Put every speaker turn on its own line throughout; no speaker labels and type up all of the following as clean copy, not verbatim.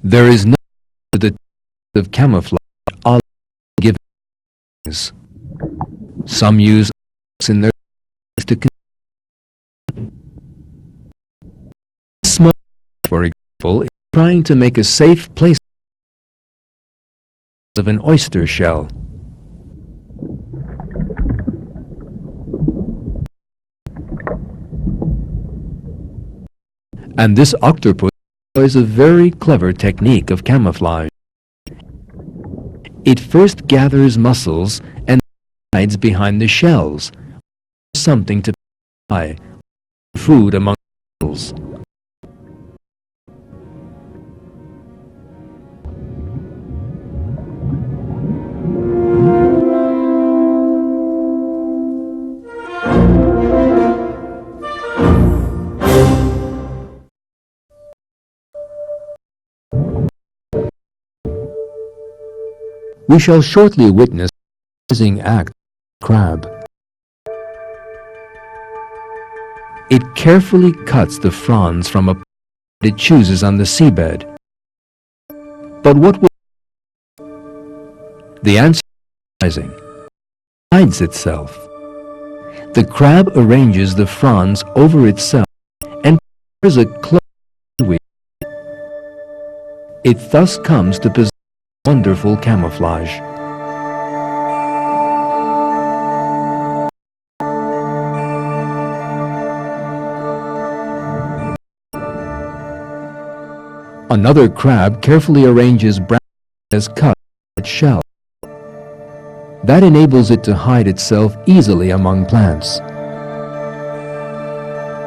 There is no to the of camouflage Allah given things. Some use in their to smoke, for example, is trying to make a safe place of an oyster shell. And this octopus is a very clever technique of camouflage. It first gathers mussels and hides behind the shells, something to buy food among mussels. We shall shortly witness the amazing act of the crab. It carefully cuts the fronds from a that it chooses on the seabed. But what will the answer is surprising. It hides itself. The crab arranges the fronds over itself and prepares a close weave. It thus comes to possess wonderful camouflage. Another crab carefully arranges branches as cut in its shell. That enables it to hide itself easily among plants.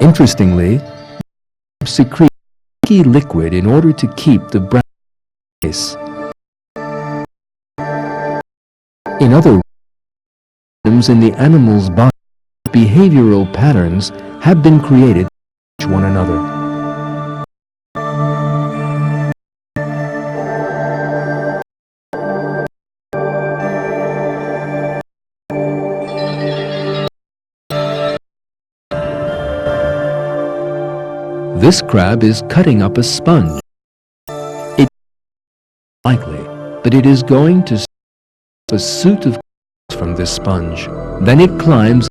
Interestingly, crabs secrete a sticky liquid in order to keep the branch in place. In other words, in the animal's body, behavioral patterns have been created to match one another. This crab is cutting up a sponge. It is likely that it is going to a suit of clothes from this sponge. Then it climbs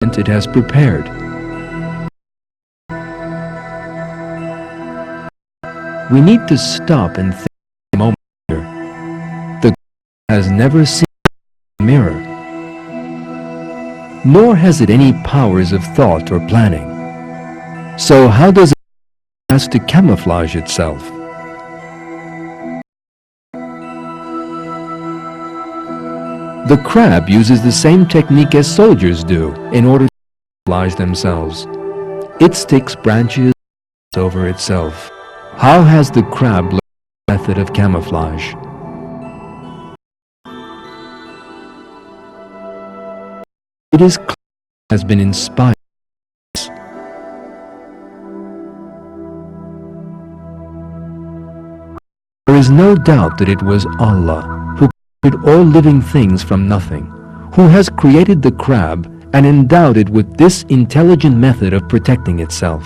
and it has prepared. We need to stop and think a moment here. The crab has never seen a mirror, nor has it any powers of thought or planning. So how does it has to camouflage itself? The crab uses the same technique as soldiers do in order to camouflage themselves. It sticks branches over itself. How has the crab learned the method of camouflage? It is clear it has been inspired. There is no doubt that it was Allah who created all living things from nothing, who has created the crab and endowed it with this intelligent method of protecting itself.